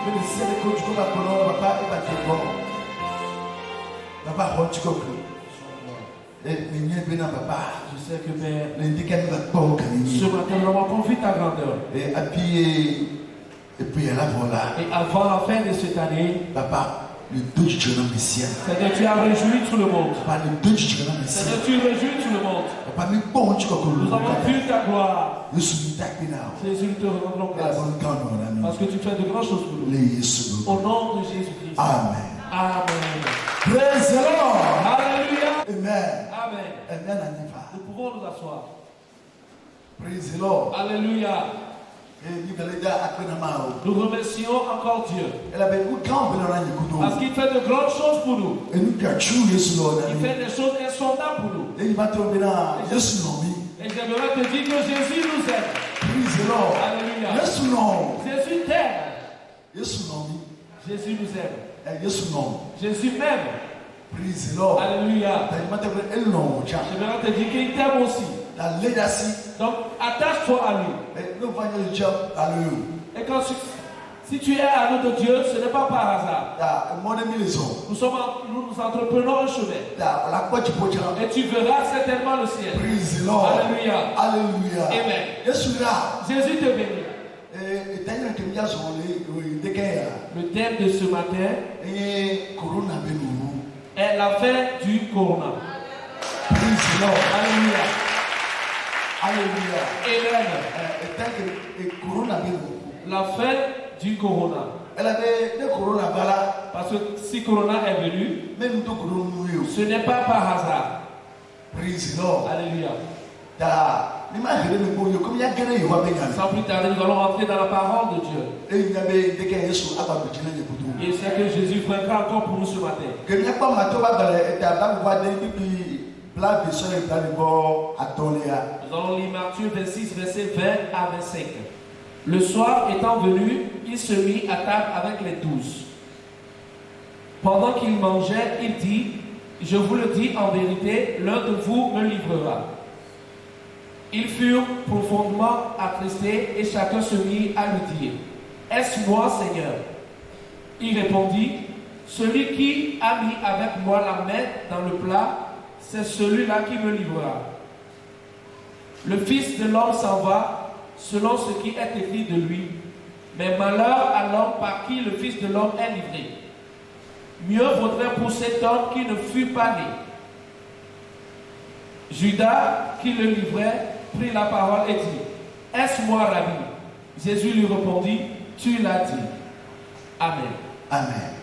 Je sais que Père, ce matin, nous avons compris ta grandeur. Et avant la fin de cette année, Seigneur, tu as réjoui tout le monde. Seigneur, tu réjouis tout le monde. Nous avons vu ta gloire. Jésus, nous te rendons grâce. Parce que tu fais de grandes choses pour nous. Au nom de Jésus-Christ. Amen. Amen. Praise the Lord. Alléluia. Amen. Amen. Nous pouvons nous asseoir. Praise the Lord. Alléluia. Nous remercions encore Dieu. Parce qu'il fait de grandes choses pour nous. Il fait des choses insondables pour nous. Et j'aimerais te dire que Jésus nous aime. Praise the Lord. Alléluia. Jésus t'aime. Jésus nous aime. Jésus m'aime. Praise the Lord. Alléluia. J'aimerais te dire qu'il t'aime aussi. Donc attache-toi à lui. Et quand si tu es à nous de Dieu, ce n'est pas par hasard. Nous entreprenons un chemin. Et tu verras certainement le ciel. Alléluia. Amen. Jésus te bénit. Le thème de ce matin est la fin du corona. Alléluia. Amen. La fin du corona. Parce que si corona est venu, ce n'est pas par hasard. Alléluia. Sans plus tarder, nous allons rentrer dans la parole de Dieu. Et c'est que Jésus viendra encore pour nous ce matin. Nous allons lire Matthieu 26, versets 20 à 25. Le soir étant venu, il se mit à table avec les 12. Pendant qu'il mangeait, il dit: je vous le dis en vérité, l'un de vous me livrera. Ils furent profondément attristés et chacun se mit à lui dire: est-ce moi, Seigneur? Il répondit: celui qui a mis avec moi la main dans le plat, c'est celui-là qui me livrera. Le Fils de l'homme s'en va selon ce qui est écrit de lui. Mais malheur à l'homme par qui le Fils de l'homme est livré. Mieux vaudrait pour cet homme qui ne fût pas né. Judas, qui le livrait, prit la parole et dit: est-ce moi, Rabbi? Jésus lui répondit: tu l'as dit. Amen. Amen.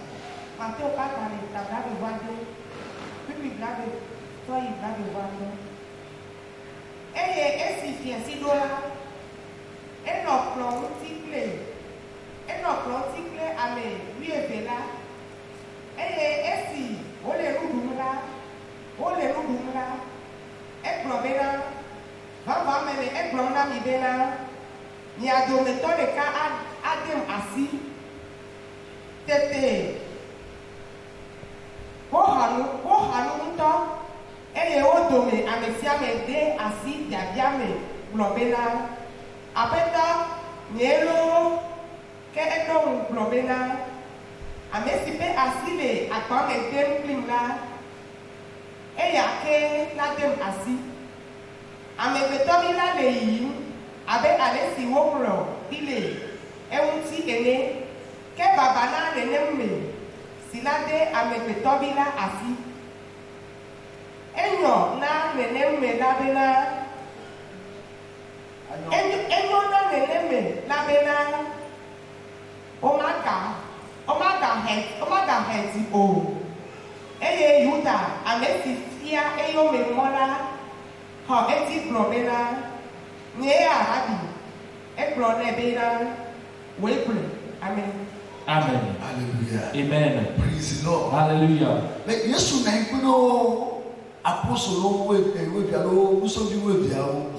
Amen. Hallelujah. Amen. Praise the Lord. Hallelujah. Mais Jésus n'a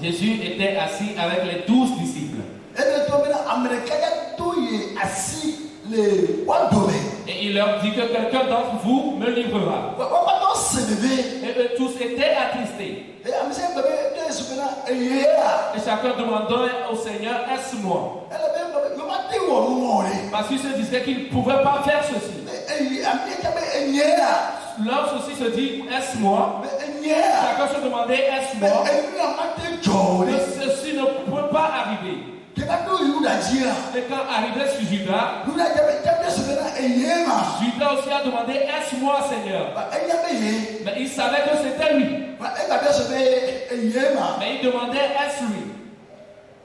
Jésus était assis avec les 12 disciples. Et il leur dit que quelqu'un d'entre vous me livrera. Et eux tous étaient attristés. Et chacun demandait au Seigneur: est-ce moi? Mati wo mori. Parce qu'ils se disaient qu'ils ne pouvaient pas faire ceci. L'homme aussi se dit, est-ce moi? Chacun se demandait, est-ce moi? Mais ceci ne peut pas arriver. Et quand arrivait sur Judas, Judas aussi a demandé, est-ce moi, Seigneur? Mais il savait que c'était lui. Mais il demandait, est-ce lui?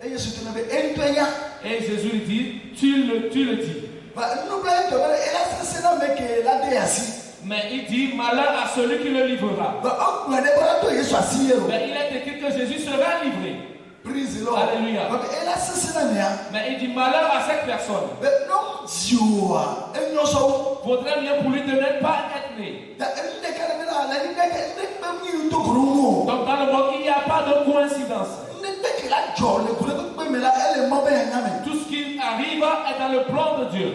Et Jésus lui dit, tu le dis. Mais il dit, malheur à celui qui le livrera. Mais il est écrit que Jésus sera livré. Alléluia. Mais il dit, malheur à cette personne. Vaudrait mieux pour lui de ne pas être né. Donc dans le monde, il n'y a pas de coïncidence. Tout ce qui arrive est dans le plan de Dieu.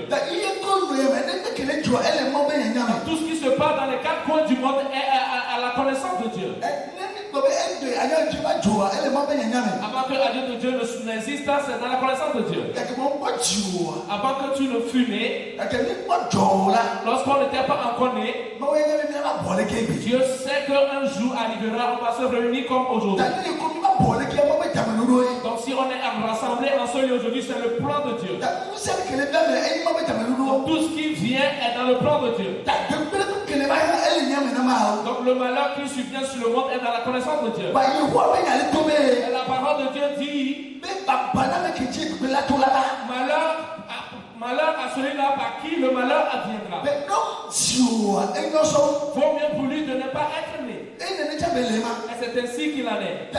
Tout ce qui se passe dans les quatre coins du monde est à la connaissance de Dieu. Avant que la Dieu de Dieu n'existe, c'est dans la connaissance de Dieu. Avant que tu ne fus né, lorsqu'on n'était pas encore né, Dieu sait qu'un jour arrivera, on va se réunir comme aujourd'hui. Donc si on est rassemblés en seul aujourd'hui, c'est le plan de Dieu. Donc, tout ce qui vient est dans le plan de Dieu. Donc le malheur qui survient sur le monde est dans la connaissance de Dieu. Et la parole de Dieu dit, malheur à celui-là par qui le malheur adviendra. Vaut mieux pour lui de ne pas être né. Et c'est ainsi qu'il en est.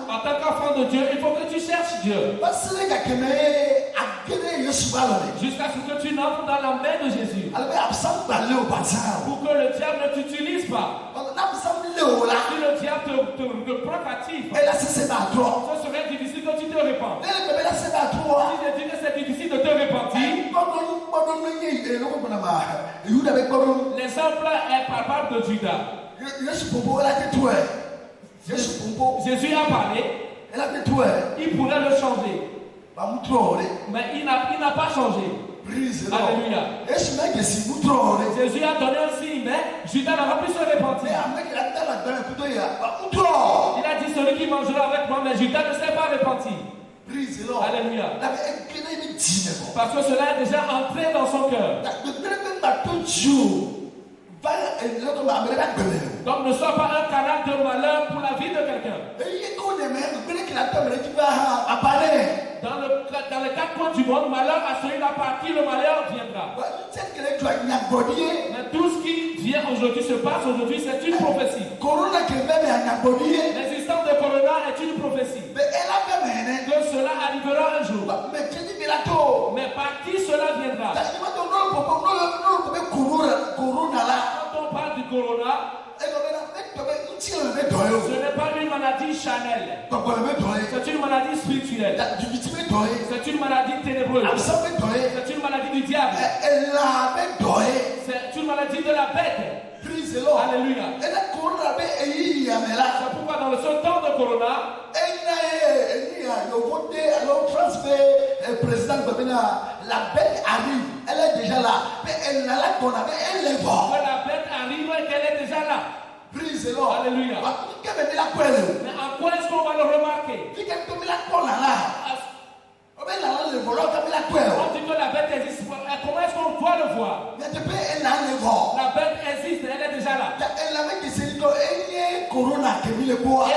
En tant qu'enfant de Dieu, il faut que tu cherches Dieu. Jusqu'à ce que tu n'entres dans la main de Jésus. Pour que le diable ne t'utilise pas. Si le diable te provocative, ce serait difficile que tu te répandes. Si je dis que c'est difficile de te repentir, l'exemple est palpable de Judas. Jésus a parlé, il pourrait le changer. Mais il n'a pas changé. Alléluia. Jésus a donné un signe, mais Judas n'a pas pu se repentir. Il a dit celui qui mangera avec moi, mais Judas ne s'est pas repenti. Alléluia. Parce que cela est déjà entré dans son cœur. Donc ne sois pas un canal de malheur pour la vie de quelqu'un. Dans les quatre coins du monde, malheur à celui-là par qui le malheur viendra. Mais tout ce qui vient aujourd'hui, se passe aujourd'hui, c'est une prophétie. L'existence de Corona est une prophétie. Que cela arrivera un jour. Mais par qui cela viendra? Quand on parle du Corona, ce n'est pas une maladie charnelle. C'est une maladie spirituelle. C'est une maladie ténébreuse. C'est une maladie du diable. C'est une maladie de la bête. Alléluia. C'est pourquoi dans ce temps de Corona, la bête arrive, elle est déjà là. Mais elle n'a la qu'on avait, elle les voit. Que la bête arrive et qu'elle est déjà là. Alléluia. Mais en quoi est-ce qu'on va le remarquer? On dit que la bête existe. Comment est-ce qu'on doit le voir? La bête existe, elle est déjà là. Et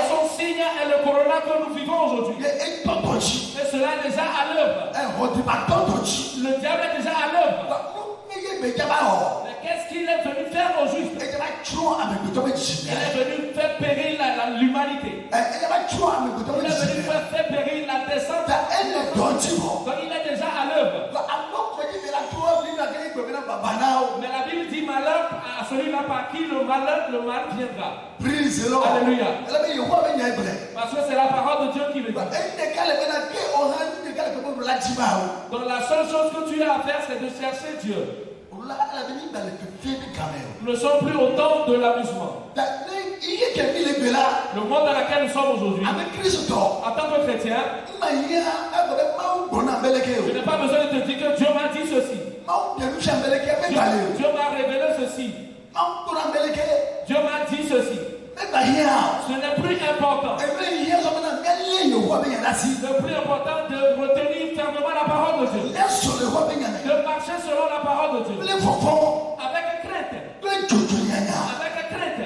son signe est le corona que nous vivons aujourd'hui. Et cela est déjà à l'œuvre. Le diable est déjà à l'œuvre. Mais qu'est-ce qu'il est venu faire au juste? Il est venu faire périr l'humanité. Il est venu faire périr la descente. Donc il est déjà à l'œuvre. Mais la Bible dit malheur à celui-là par qui le mal viendra. Alléluia. Parce que c'est la parole de Dieu qui le dit. Donc la seule chose que tu as à faire, c'est de chercher Dieu. Nous ne sommes plus au temps de l'amusement. Le monde dans lequel nous sommes aujourd'hui, en tant que chrétien, je n'ai pas besoin de te dire que Dieu m'a dit ceci. Dieu m'a révélé ceci. Dieu m'a dit ceci. Ce n'est plus important. Le plus important de retenir fermement la parole de Dieu. De marcher selon la parole de Dieu. Avec crainte. Avec crainte.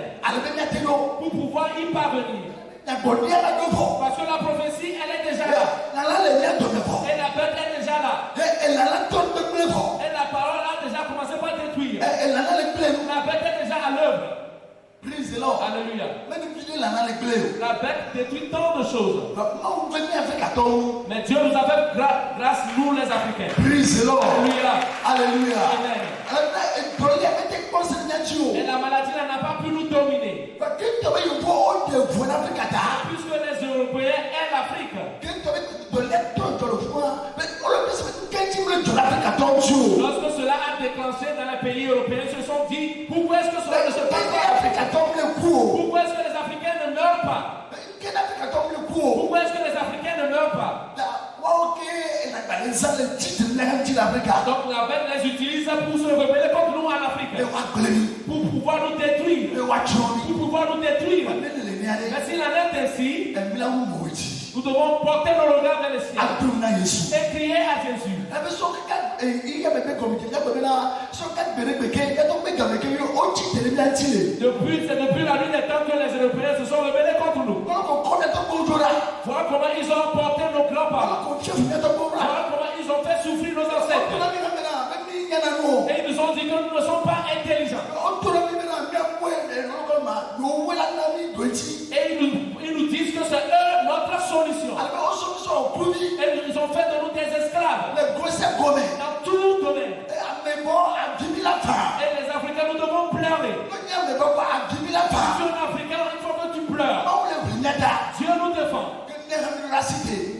Pour pouvoir y parvenir. Parce que la prophétie, elle est déjà là. Et la bête est déjà là. Et la parole a déjà commencé par détruire. La bête est déjà à l'œuvre. Alléluia. La bête détruit tant de choses. Mais Dieu nous a fait grâce, nous les Africains. Alléluia. Alléluia. Amen. Et la maladie n'a pas pu nous dominer. Puisque les Européens aiment l'Afrique. Lorsque cela a déclenché dans les pays européens, ils se sont dit, pourquoi est-ce que cela ne se passe pas? Pourquoi est-ce que les Africains ne meurent pas? Pourquoi est-ce que les Africains ne meurent pas? Donc la bête les utilise pour se rebeller contre nous en Afrique. Pour pouvoir nous détruire. Pour pouvoir nous détruire. Mais s'il en est ainsi, nous devons porter nos regards vers le ciel et crier à Jésus. Depuis la nuit des temps que les Européens se sont rebellés contre nous. Voilà comment ils ont emporté nos grands-parents. Voilà comment ils ont fait souffrir nos ancêtres. Et ils nous ont dit que nous ne sommes pas intelligents. Et ils nous disent que c'est eux notre solution. Et ils ont fait de nous des esclaves. Dans tout domaine. Et les Africains, nous devons pleurer. Tu es un Africain, il faut que tu pleures. Dieu nous défend.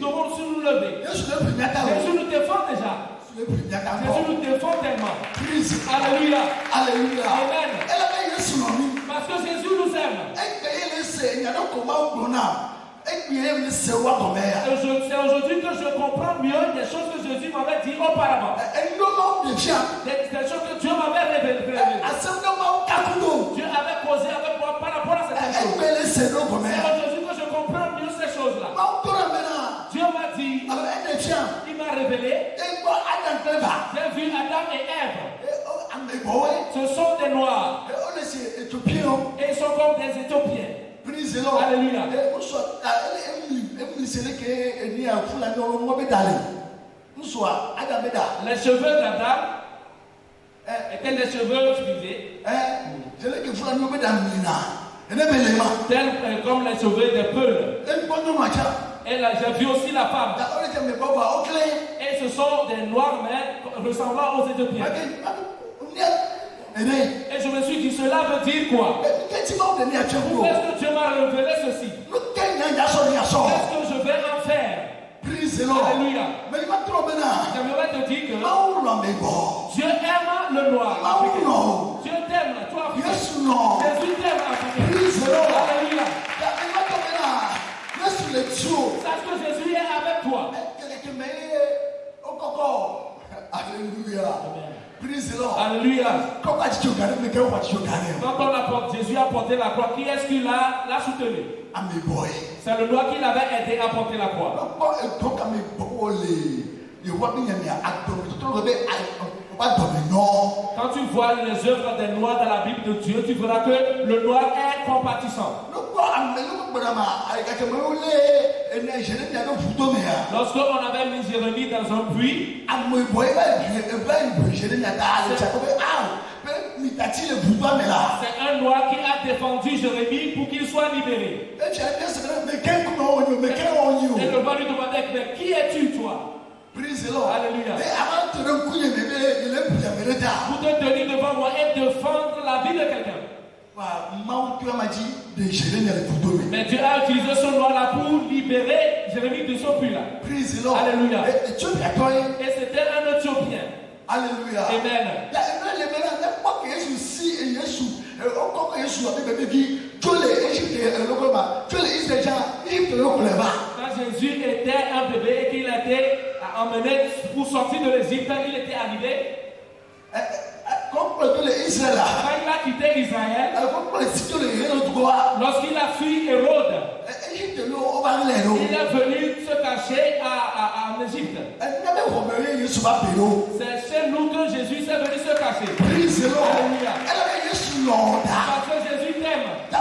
Nous devons nous lever. Jésus nous défend déjà. Jésus nous défend tellement. Alléluia. Alléluia. Amen. Parce que Jésus nous aime. C'est aujourd'hui que je comprends mieux des choses que Jésus m'avait dit auparavant. Des choses que Dieu m'avait révélées. Dieu avait causé avec moi par rapport à cette chose. C'est aujourd'hui que je comprends mieux ces choses-là. Dieu m'a dit, il m'a révélé. J'ai vu Adam et Ève. Ce sont des Noirs. Et ils sont comme des Éthiopiens. Alléluia. Les cheveux d'Adam étaient des cheveux frisés. Tels comme les cheveux des peuls. Et là, j'ai vu aussi la femme. Et ce sont des noirs mais ressemblant aux Éthiopiens. Et je me suis dit, cela veut dire quoi? Pourquoi est-ce que Dieu m'a révélé ceci? Qu'est-ce que je vais en faire? Alléluia. J'aimerais te dire que Dieu aime le noir. Dieu t'aime, toi. Jésus t'aime. Alléluia. Sache que Jésus est avec toi. Alléluia. Alléluia. Quand Jésus a porté la croix, qui est-ce qui l'a soutenu? C'est le noir qui l'avait aidé à porter la croix. Quand tu vois les œuvres des noirs dans la Bible de Dieu, tu verras que le noir est compatissant. Lorsqu'on avait mis Jérémie dans un puits, c'est un noir qui a défendu Jérémie pour qu'il soit libéré. Et le roi lui demandait, mais qui es-tu toi? Alléluia. Pour te tenir devant moi et défendre la vie de quelqu'un. Mais Dieu a utilisé ce noir-là pour libérer Jérémie de ce puits-là. Alléluia. Et c'était un Éthiopien. Alléluia. Amen. les mélanges, n'importe que Jésus si et Jésus, encore que Jésus a bébé dit, tu les Égypte le combat, tu les Israéliens, Égypte le combat. Quand Jésus était un bébé et qu'il a été emmené pour sortir de l'Égypte, il était arrivé. Comme les Israéliens. Quand il a quitté Israël, lorsqu'il a fui Hérode, il est venu se cacher en Égypte. C'est chez nous que Jésus est venu se cacher. Alléluia. Parce que Jésus t'aime. Il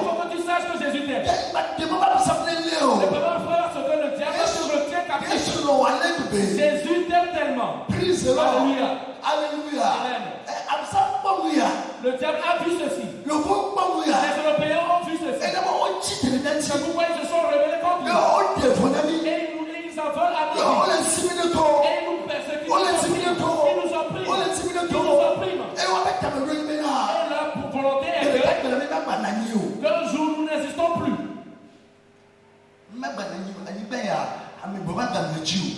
faut que tu saches que Jésus t'aime. Les premiers frères, ce que le diable te retient captif. Jésus t'aime tellement. Alléluia. Alléluia. Amen. Le diable a vu ceci. Les Européens ont vu ceci. C'est pourquoi ils se sont rebellés contre lui. Et ils en veulent à nous. Et ils nous persécutent. Ils nous oppriment. Et leur volonté est qu'un jour nous n'existons plus.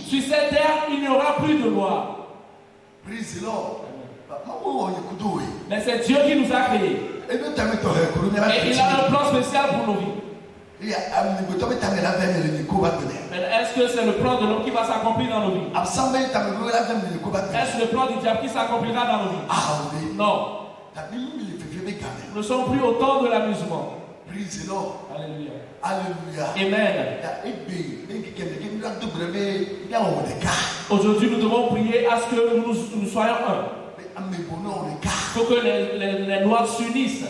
Sur cette terre, il n'y aura plus de loi. Mais c'est Dieu qui nous a créés. Et il a un plan spécial pour nos vies. Mais est-ce que c'est le plan de l'homme qui va s'accomplir dans nos vies? Est-ce le plan du diable qui s'accomplira dans nos vies? Non. Nous ne sommes plus au temps de l'amusement. Alléluia. Alléluia. Amen. Aujourd'hui, nous devons prier à ce que nous soyons un. Il faut que les Noirs s'unissent.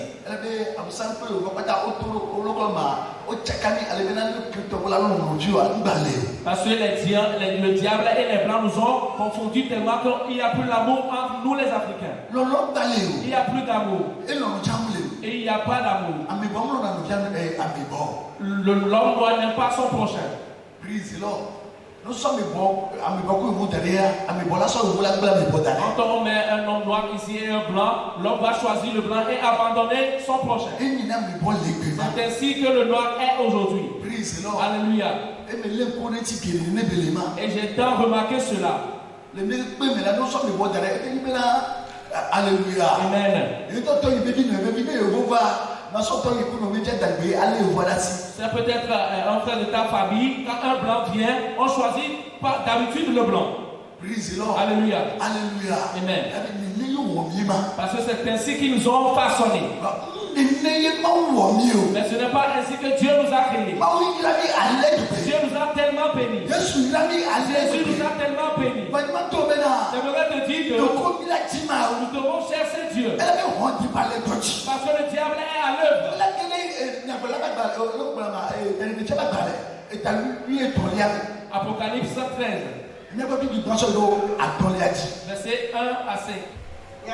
Parce que le diable et les Blancs nous ont confondus tellement qu'il n'y a plus l'amour entre nous les Africains. Il n'y a plus d'amour. Et il n'y a pas d'amour. L'homme noir n'aime pas son prochain. Nous sommes bons, quand on met un homme noir ici et un blanc, l'homme va choisir le blanc et abandonner son prochain. C'est ainsi que le noir est aujourd'hui. Alléluia. Et j'ai tant remarqué cela. Alléluia. Amen. C'est peut-être un frère de ta famille. Quand un blanc vient, on choisit d'habitude le blanc. Alléluia. Alléluia. Amen. Parce que c'est ainsi qu'ils nous ont façonnés. Mais ce n'est pas ainsi que Dieu nous a créés. Dieu nous a tellement bénis. Jésus nous a tellement bénis. J'aimerais te dire que nous devons chercher Dieu. Parce que le diable est à l'œuvre. Apocalypse 13. Verset 1 à 5. Et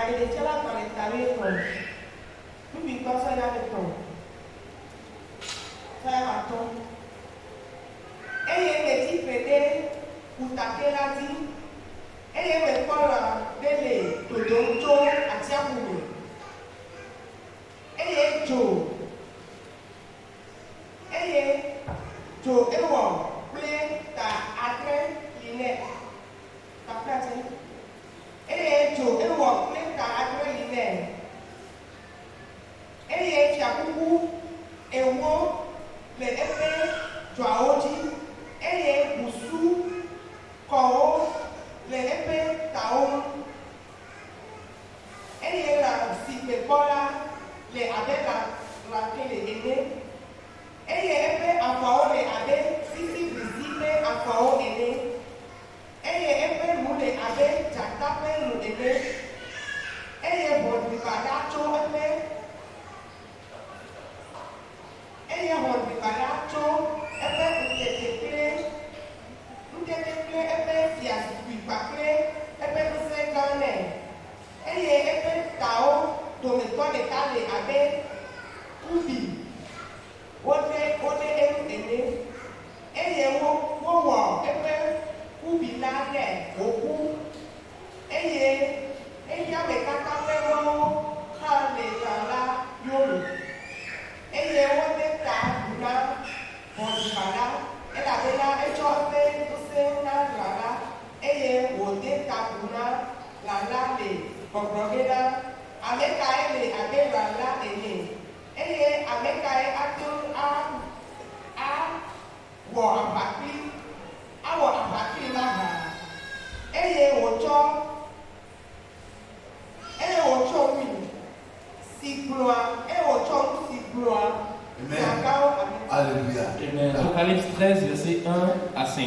Alléluia. Amen. Apocalypse 13, verset 1 à 5.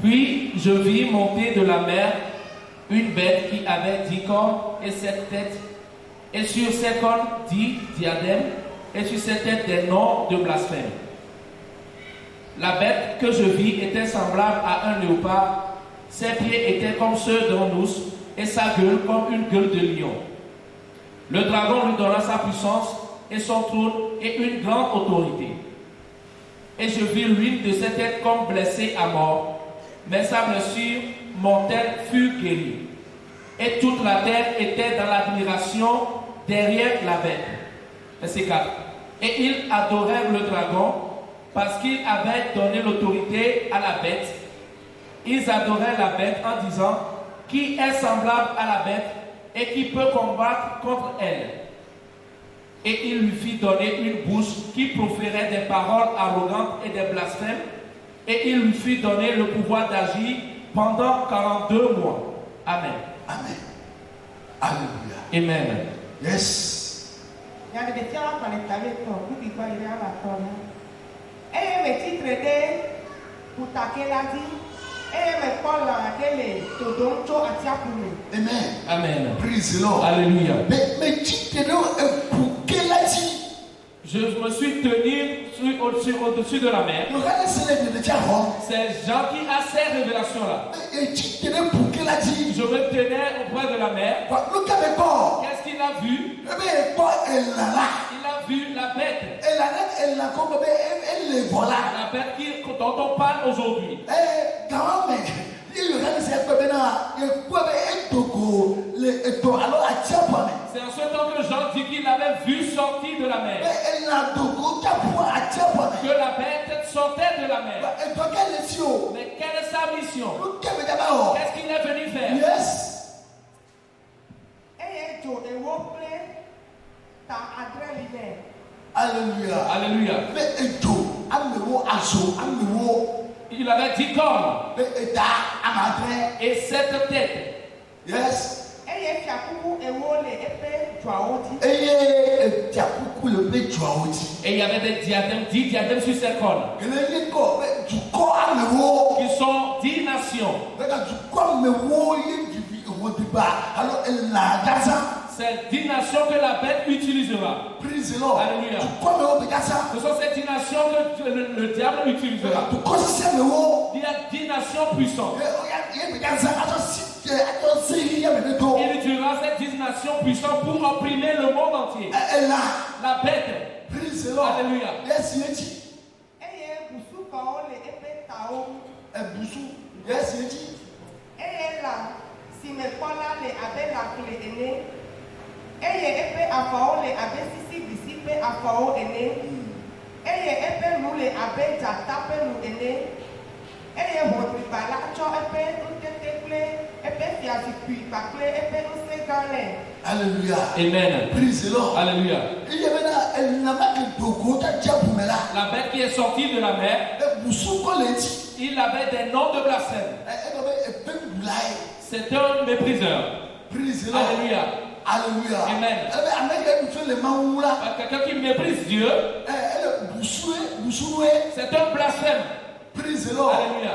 Puis je vis monter de la mer une bête qui avait 10 cornes et 7 têtes, et sur ses cornes 10 diadèmes, et sur ses têtes des noms de blasphème. La bête que je vis était semblable à un léopard, ses pieds étaient comme ceux d'un ours, et sa gueule comme une gueule de lion. Le dragon lui donna sa puissance et son trône et une grande autorité. Et je vis l'une de ses têtes comme blessée à mort, mais sa blessure mortelle fut guérie. Et toute la terre était dans l'admiration derrière la bête. Verset 4. Et ils adorèrent le dragon parce qu'il avait donné l'autorité à la bête. Ils adoraient la bête en disant: qui est semblable à la bête et qui peut combattre contre elle? Et il lui fit donner une bouche qui proférait des paroles arrogantes et des blasphèmes, et il lui fit donner le pouvoir d'agir pendant 42 mois. Amen. Amen. Alléluia. Amen. Yes. Amen. Amen. Praise the Lord. Alléluia. Mais tu te donnes pour quel a dit? Je me suis tenu au-dessus de la mer. C'est Jean qui a ces révélations-là. Et tu te donnes pour quel a dit? Je me tenais auprès de la mer. Qu'est-ce qu'il a vu? Il a vu la bête. La bête dont on parle aujourd'hui. C'est en ce temps que Jean dit qu'il avait vu sortir de la mer. Que la bête sortait de la mer. Mais quelle est sa mission? Qu'est-ce qu'il est venu faire? Yes. Alléluia. Alléluia. Il avait 10 cornes et 7 têtes. Yes. Et il y avait des diadèmes, 10 diadèmes sur ses cornes. Qui sont 10 nations. C'est 10 nations que la bête utilisera. Alléluia. Ce sont ces 10 nations que le diable utilisera. Il y a 10 nations puissantes. Il utilisera ces 10 nations puissantes pour opprimer le monde entier. La bête. Alléluia. Alléluia. Amen. Praise the Lord. Alléluia. La bête qui est sortie de la mer, il avait des noms de blasphème. C'est un mépriseur. Alléluia. Alléluia. Amen. Quelqu'un qui méprise Dieu, c'est un blasphème. Alléluia.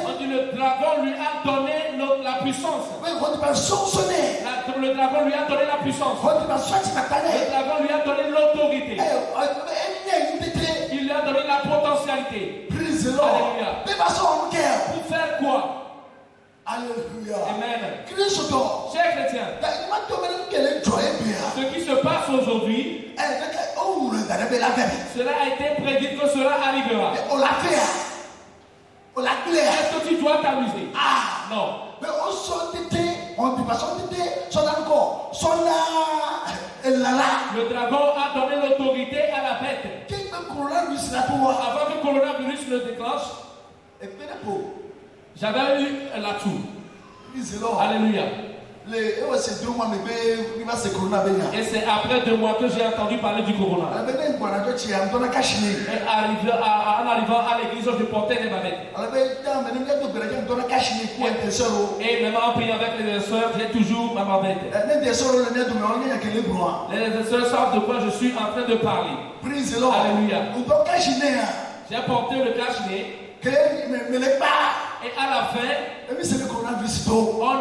On dit le dragon lui a donné la puissance. Le dragon lui a donné la puissance. Le dragon lui a donné l'autorité. Il lui a donné la potentialité. Alléluia. Pour faire quoi? Alléluia. Amen. Chers chrétiens, ce qui se passe aujourd'hui, cela a été prédit que cela arrivera. Est-ce que tu dois t'amuser? Non. Le dragon a donné l'autorité à la bête. Avant que le coronavirus le déclenche, J'avais eu la toux. Praise the Lord. Alléluia. C'est 2 mois, mais il va se corona. Et c'est après 2 mois que j'ai entendu parler du corona. Et en arrivant à l'église, je portais des bavettes. Et même en priant avec les sœurs, j'ai toujours ma bavette. Les sœurs savent de quoi je suis en train de parler. Alléluia. J'ai porté le cache-nez. Et à la fin, on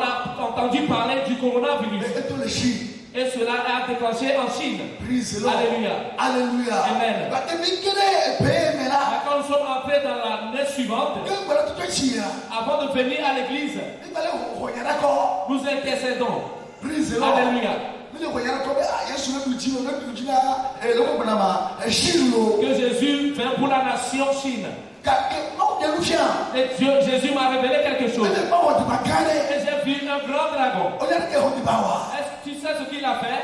a entendu parler du coronavirus. Et cela a déclenché en Chine. Alléluia. Alléluia. Amen. Quand nous sommes entrés dans l'année suivante, avant de venir à l'église, nous intercédons. Alléluia. Que Jésus vient pour la nation Chine. Et Jésus m'a révélé quelque chose. Et j'ai vu un grand dragon. Est-ce que tu sais ce qu'il a fait?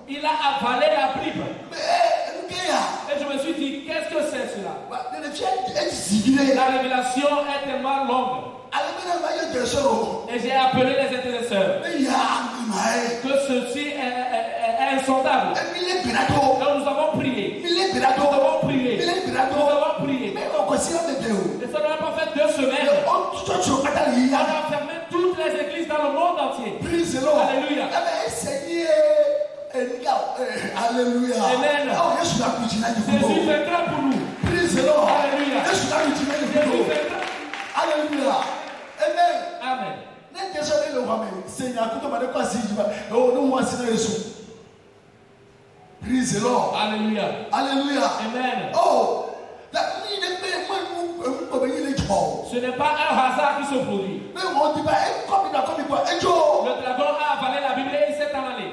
Il a avalé la Bible. Et je me suis dit, qu'est-ce que c'est cela? La révélation est tellement longue. Et j'ai appelé les intercesseurs. Que ceci est insondable. Donc nous avons prié. Nous avons prié. Nous avons prié. Et ça n'a pas fait 2 semaines. On a fermé toutes les églises dans le monde entier. Alléluia. Alléluia. Amen. Jésus fait grand pour nous. Alléluia. Jésus fait grand. Alléluia. Amen. Praise the Lord. Alléluia. Alléluia. Amen. Oh, ce n'est pas un hasard qui se produit. Le dragon a avalé la Bible et il s'est en allé.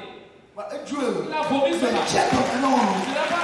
Il a vomi cela. Tu n'as pas